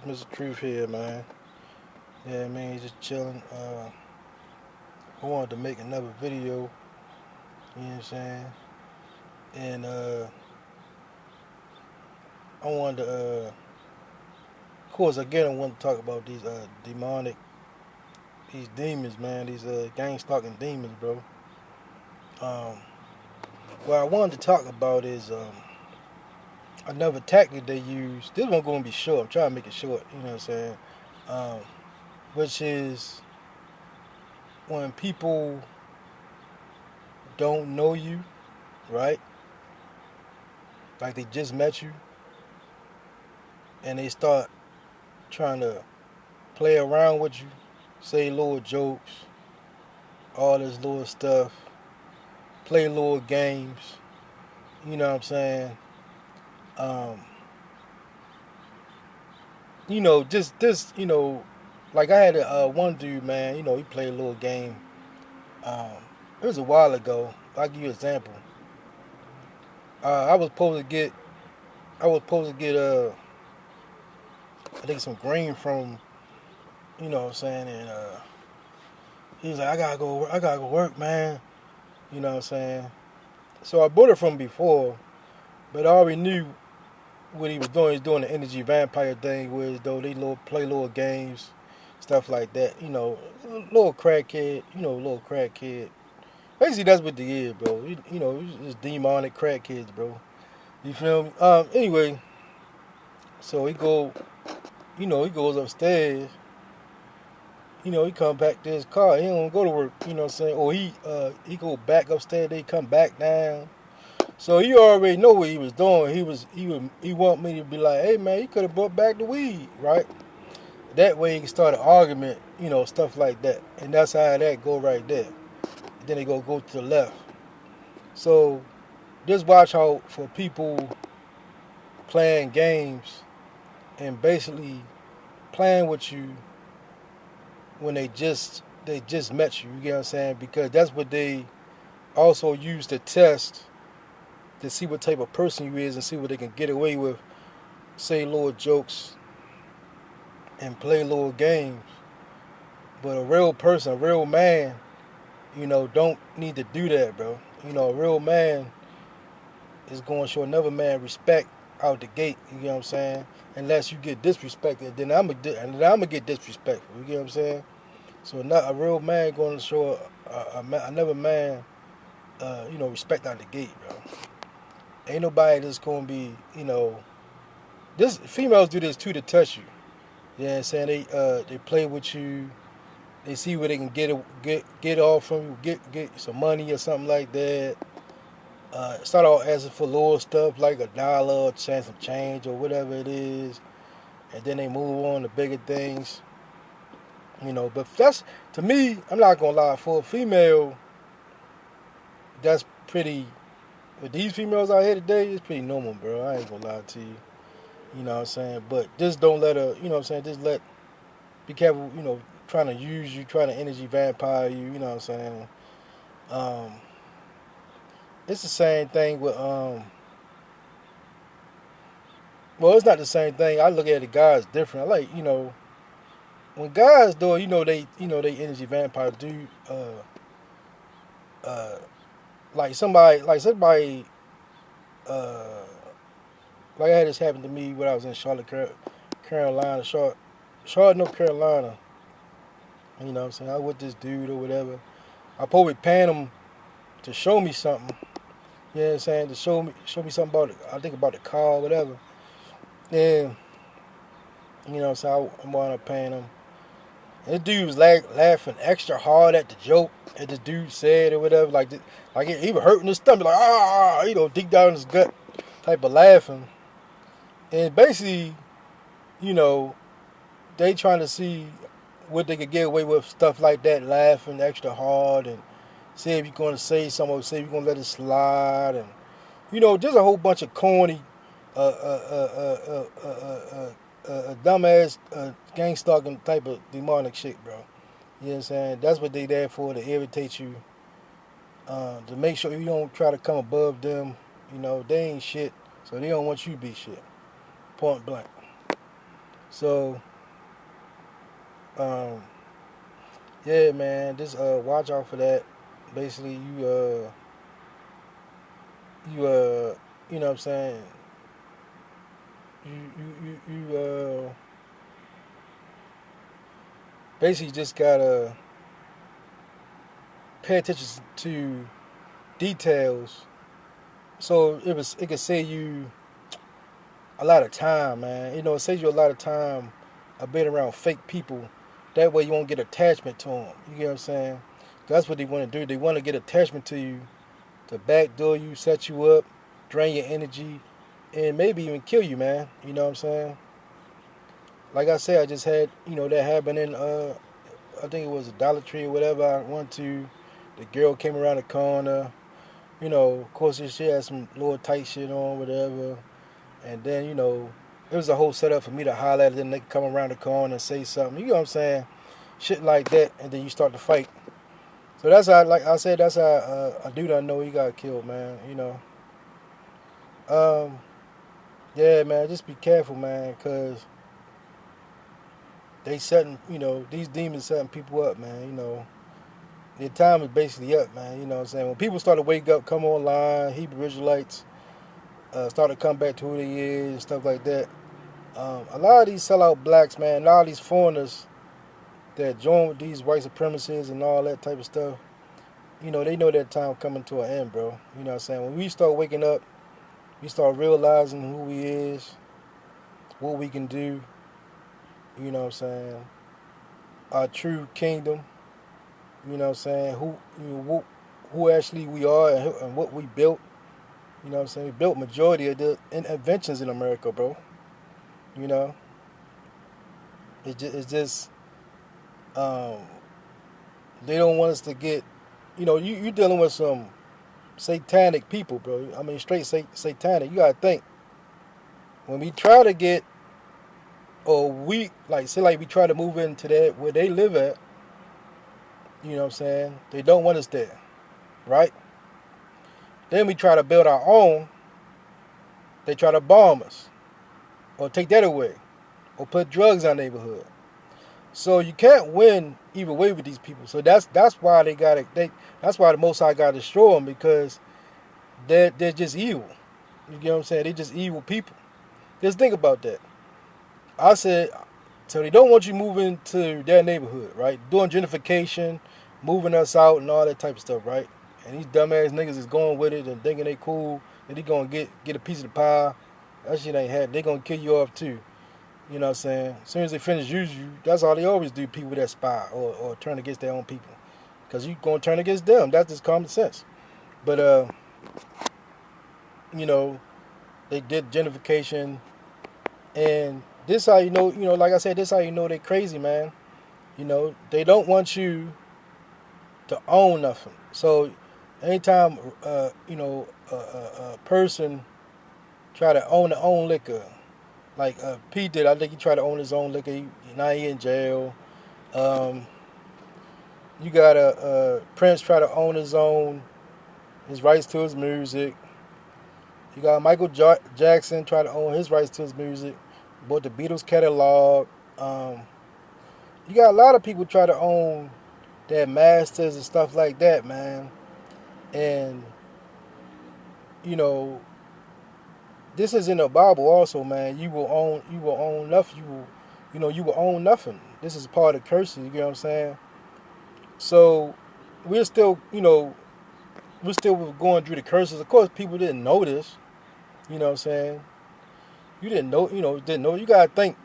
it's Mr. Truth here, man. Yeah, man, just chilling. I wanted to make another video, you know what I'm saying? And I wanted to, of course, again, I want to talk about these demonic, these demons, man, these gang stalking demons, bro. Um, what I wanted to talk about is another tactic they use. This one going to be short. I'm trying to make it short, you know what I'm saying? Um, which is when people don't know you, right? Like they just met you, and they start trying to play around with you, say little jokes, all this little stuff, play little games. You know what I'm saying? Um, just this, like I had one dude, man. He played a little game. Um, it was a while ago. I'll give you an example. I was supposed to get, I think some green from, you know what I'm saying, and he was like, I gotta go work, man. You know what I'm saying? So I bought it from before, but I already knew what he was doing. He's doing the energy vampire thing, where though they play little games, stuff like that. Little crackhead. Little crackhead. Basically, that's what they is, bro. It's demonic crackheads, bro. You feel me? Anyway, so he goes upstairs. He come back to his car. He don't go to work. You know what I'm saying? Or he go back upstairs. They come back down. So he already know what he was doing. He want me to be like, hey man, you could have brought back the weed, right? That way he can start an argument, stuff like that. And that's how that go right there. And then they go to the left. So just watch how for people playing games and basically playing with you when they just met you. You get what I'm saying? Because that's what they also use to test to see what type of person you is and see what they can get away with. Say little jokes and play little games. But a real person, a real man, don't need to do that, bro. A real man is going to show another man respect out the gate. You get what I'm saying? Unless you get disrespected, then I'm gonna get disrespectful. You get what I'm saying? So not a real man going to show another man, respect out the gate, bro. Ain't nobody that's going to be, this females do this too to touch you. You know what I'm saying? They play with you. They see where they can get off from you, get some money or something like that. Start off asking for little stuff like $1 or some change or whatever it is, and then they move on to bigger things. But that's, to me, I'm not gonna lie. For a female, that's pretty. With these females out here today, it's pretty normal, bro. I ain't gonna lie to you. You know what I'm saying? But just don't let her. You know what I'm saying? Just be careful. Trying to use you, trying to energy vampire you. You know what I'm saying? Um, it's the same thing with Well, it's not the same thing. I look at the guys different. I like, when guys do it, they energy vampire do. Uh, like somebody, uh, like I had this happen to me when I was in Charlotte, Carolina, Charlotte, North Carolina. You know what I'm saying? I was with this dude or whatever. I probably paying him to show me something. You know what I'm saying? To show me something about it. I think about the car or whatever. And, you know what I'm saying? I'm wound up paying him. And this dude was laughing extra hard at the joke that this dude said or whatever. Like he was hurting his stomach. Like, deep down in his gut type of laughing. And basically, you know, they trying to see what they could get away with, stuff like that, laughing extra hard and see if you're going to say something or say if you're going to let it slide. And, just a whole bunch of corny, dumbass, gang stalking type of demonic shit, bro. You know what I'm saying? That's what they there for, to irritate you, to make sure you don't try to come above them. They ain't shit, so they don't want you to be shit. Point blank. So, um, yeah, man, just watch out for that. Basically, you know what I'm saying? You basically just gotta pay attention to details. So it could save you a lot of time, man. You know, it saves you a lot of time of being around fake people. That way you won't get attachment to them. You get what I'm saying? That's what they want to do. They want to get attachment to you, to backdoor you, set you up, drain your energy, and maybe even kill you, man. You know what I'm saying? Like I said, I just had, that happen in, I think it was a Dollar Tree or whatever I went to. The girl came around the corner. Of course, she had some little tight shit on, whatever. And then, it was a whole setup for me to holler at them. They come around the corner and say something. You know what I'm saying? Shit like that. And then you start to fight. So that's how, like I said, that's how a dude I know he got killed, man. Um, yeah, man, just be careful, man, because they setting, these demons setting people up, man. Their time is basically up, man. You know what I'm saying? When people start to wake up, come online, Hebrew Israelites start to come back to who they is and stuff like that. A lot of these sellout blacks, man, a lot of these foreigners that join with these white supremacists and all that type of stuff, they know that time coming to an end, bro. You know what I'm saying? When we start waking up, we start realizing who we is, what we can do, you know what I'm saying? Our true kingdom, you know what I'm saying? Who actually we are and what we built. You know what I'm saying? We built majority of the inventions in America, bro. You know? It's just um, they don't want us to get, you dealing with some satanic people, bro. I mean, straight satanic. You gotta think. When we try to get, or say we try to move into that where they live at, you know what I'm saying? They don't want us there, right? Then we try to build our own. They try to bomb us or take that away or put drugs in our neighborhood. So you can't win either way with these people. So that's why that's why the Most High got to destroy them, because they're just evil. You get what I'm saying? They're just evil people. Just think about that. I said, so they don't want you moving to their neighborhood, right? Doing gentrification, moving us out and all that type of stuff, right? And these dumbass niggas is going with it and thinking they cool, and they gonna get a piece of the pie. That shit ain't happening. They gonna kill you off too. You know what I'm saying? As soon as they finish using you, that's all they always do, people that spy or turn against their own people. Because you going to turn against them. That's just common sense. But, they did gentrification. And this how like I said, this how you know they crazy, man. They don't want you to own nothing. So anytime, a person try to own their own liquor, like Pete did. I think he tried to own his own liquor. Now he in jail. You got Prince try to own his rights to his music. You got Michael Jackson try to own his rights to his music. Bought the Beatles catalog. You got a lot of people try to own their masters and stuff like that, man. And this is in the Bible also, man. You will own nothing. You will own nothing. This is part of curses, you get what I'm saying? So we're still going through the curses. Of course, people didn't know this. You know what I'm saying? You didn't know. You gotta think,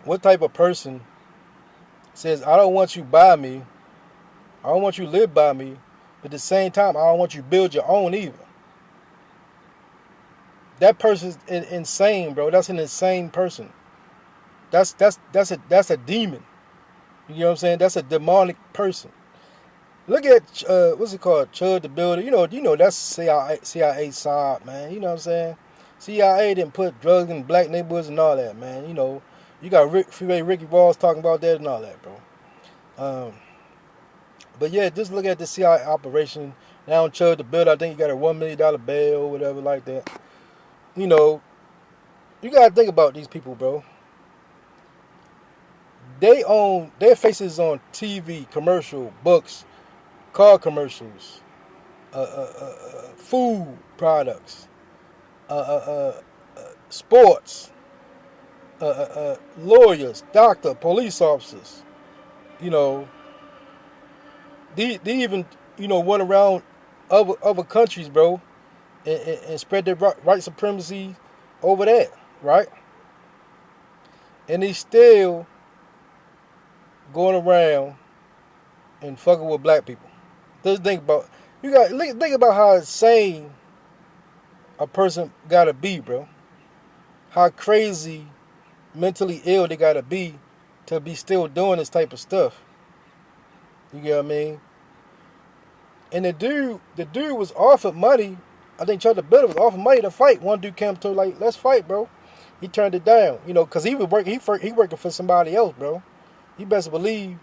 what type of person says, I don't want you by me, I don't want you to live by me, but at the same time, I don't want you to build your own either. That person's insane, bro. That's an insane person. That's a demon. You know what I'm saying? That's a demonic person. Look at what's it called? Chud the Builder. You know that's CIA side, man. You know what I'm saying? CIA didn't put drugs in black neighborhoods and all that, man. You got Ricky Ross talking about that and all that, bro. But yeah, just look at the CIA operation. Now Chud the Builder, I think he got a $1 million bail or whatever like that. You gotta think about these people, bro. they own their faces on TV, commercial, books, car commercials, food products, sports, lawyers, doctor, police officers. You know, they even went around other countries, bro, and spread their white supremacy over there, right? And they still going around and fucking with black people. Just think about think about how insane a person gotta be, bro. How crazy, mentally ill they gotta be to be still doing this type of stuff. You get what I mean? And the dude was offered money. I think Chuck the Builder was offered money to fight. One dude came to him like, "Let's fight, bro." He turned it down, because he was working. He working for somebody else, bro. You best believe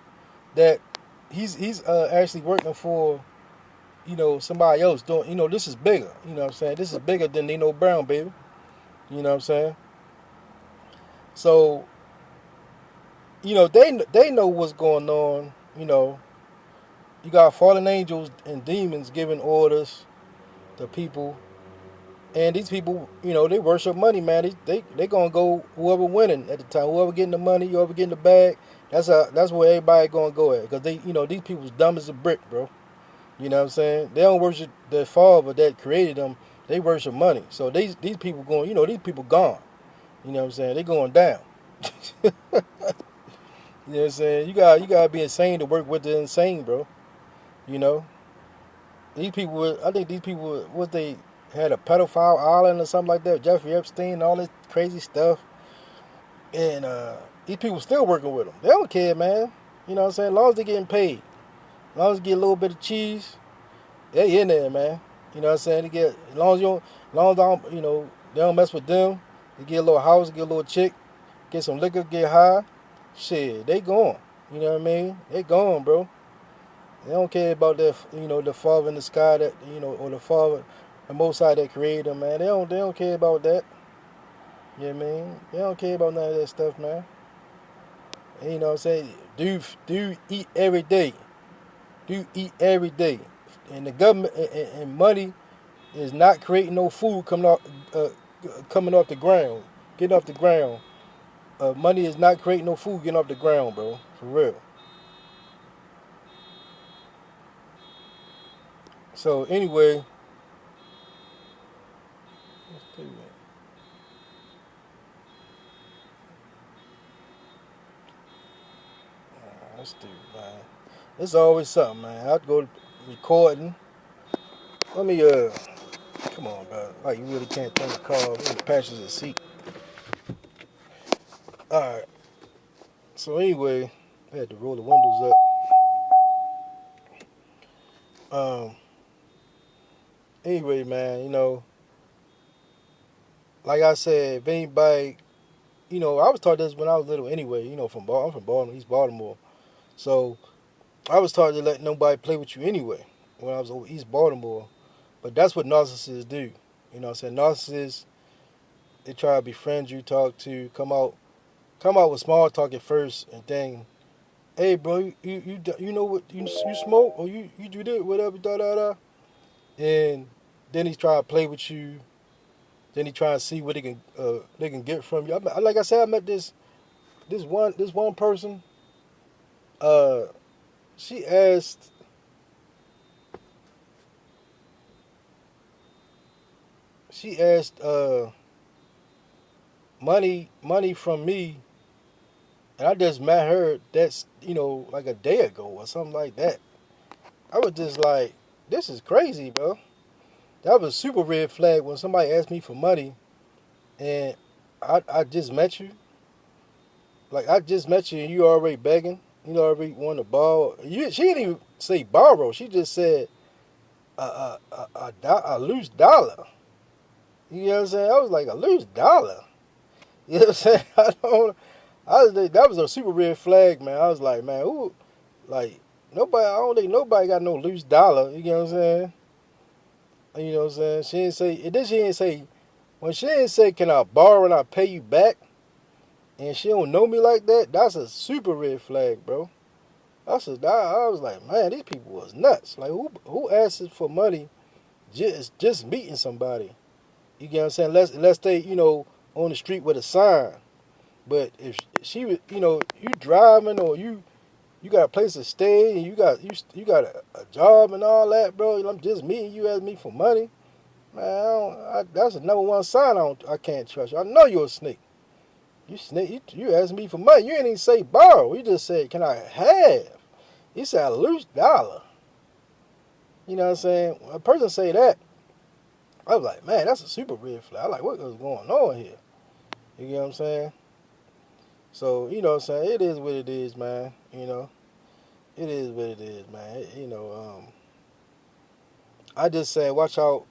that he's actually working for somebody else doing. This is bigger. You know what I'm saying? This is bigger than Nino Brown, baby. You know what I'm saying? So they know what's going on. You got fallen angels and demons giving orders to people, and these people, they worship money, man. They gonna go whoever winning at the time, whoever getting the money, whoever getting the bag. That's where everybody gonna go at, because these people's dumb as a brick, bro. You know what I'm saying? They don't worship the Father that created them. They worship money. So these people going, these people gone. You know what I'm saying? They going down. You know what I'm saying? You gotta be insane to work with the insane, bro. These people, I think these people, what they had a pedophile island or something like that, Jeffrey Epstein and all this crazy stuff. And these people still working with them. They don't care, man. You know what I'm saying? As long as they getting paid. As long as you get a little bit of cheese, they in there, man. You know what I'm saying? They get, as long as they don't mess with them. They get a little house, get a little chick, get some liquor, get high. Shit, they gone. You know what I mean? They gone, bro. They don't care about that, the Father in the sky that, or the Father, the Most High that created them, man. They don't care about that. You know what I mean? They don't care about none of that stuff, man. And, you know what I'm saying? Do eat every day. Do eat every day. And the government and money is not creating no food coming off the ground, getting off the ground. Money is not creating no food getting off the ground, bro. For real. So anyway, let's do it, man. It's always something, man. I'd go recording. Let me come on, bro. Like, you really can't turn the car. In the passenger seat. All right. So anyway, I had to roll the windows up. Anyway, man, like I said, if anybody, I was taught this when I was little anyway, I'm from Baltimore, East Baltimore. So I was taught to let nobody play with you anyway when I was over East Baltimore. But that's what narcissists do. You know what I'm saying? Narcissists, they try to befriend you, talk to, come out with small talk at first, and then, hey, bro, you know what, you smoke, or you do this, whatever, da-da-da. And then he try to play with you. Then he try to see what they can get from you. Like I said, I met this one person. She asked money from me, and I just met her. That's like a day ago or something like that. I was just like, this is crazy, bro. That was a super red flag when somebody asked me for money, and I just met you. Like, I just met you and you already begging. You already want to borrow. She didn't even say borrow. She just said a loose dollar. You know what I'm saying? I was like, a loose dollar. You know what I'm saying? That was a super red flag, man. I was like, man, ooh, like, nobody. I don't think nobody got no loose dollar. You know what I'm saying? You know what I'm saying? She didn't say, when she didn't say, can I borrow and I pay you back? and she don't know me like that, that's a super red flag, bro. I was like, man, these people was nuts. Like, who asks for money just meeting somebody? You get what I'm saying? Let's stay, on the street with a sign. But if she was, you driving or you got a place to stay and you got a job and all that, bro. I'm just meeting you, ask me for money, man. That's the number one sign I can't trust you. I know you're a snake. You snake. You asked me for money. You ain't even say borrow. You just said, can I have? You said a loose dollar. You know what I'm saying? When a person say that, I was like, man, that's a super red flag. I like, what is going on here? You get what I'm saying? So, you know what I'm saying? It is what it is, man. It is what it is, man. I just say, watch out,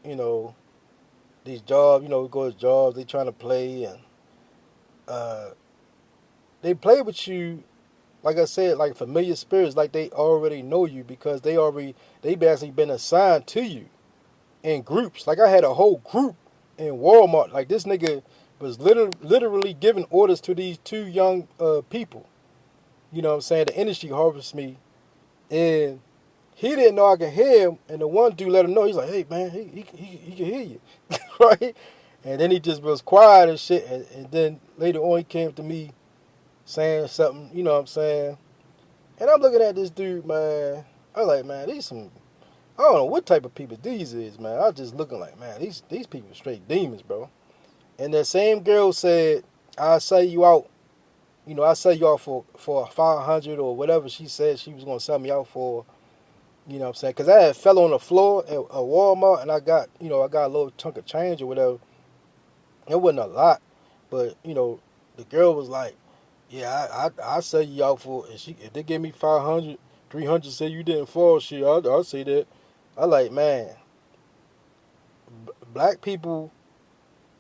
these jobs, go to jobs, they trying to play, and they play with you, like I said, like familiar spirits, like they already know you because they basically been assigned to you in groups. Like I had a whole group in Walmart. Like this nigga was literally giving orders to these two young people. You know what I'm saying? The industry harvests me, and he didn't know I could hear him. And the one dude let him know. He's like, "Hey man, he can hear you, right?" And then he just was quiet and shit. And then later on, he came to me saying something. You know what I'm saying? And I'm looking at this dude, man. I was like, man, I don't know what type of people these is, man. I was just looking like, man, these people are straight demons, bro. And that same girl said, I'll sell you out. I'll sell you out for 500 or whatever she said she was going to sell me out for. You know what I'm saying? Because I had fell on the floor at Walmart and I got a little chunk of change or whatever. It wasn't a lot. But, the girl was like, yeah, I'll sell you out for, if they give me 500, 300, say you didn't fall, shit, I'll say that. I like, man, black people,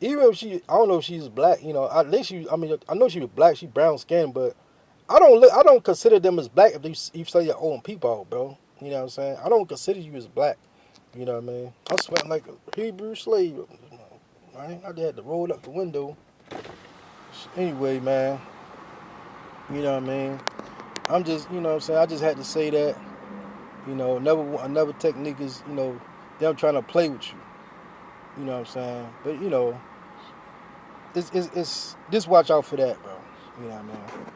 even if I don't know if she's black, I know she was black, she brown skinned, but I don't consider them as black if you say your own people out, bro. You know what I'm saying? I don't consider you as black. You know what I mean? I'm sweating like a Hebrew slave. Right? I had to roll up the window. Anyway, man, you know what I mean? I'm just, you know what I'm saying? I just had to say that. I never take niggas, them trying to play with you. You know what I'm saying? But, it's just watch out for that, bro. You know what I mean?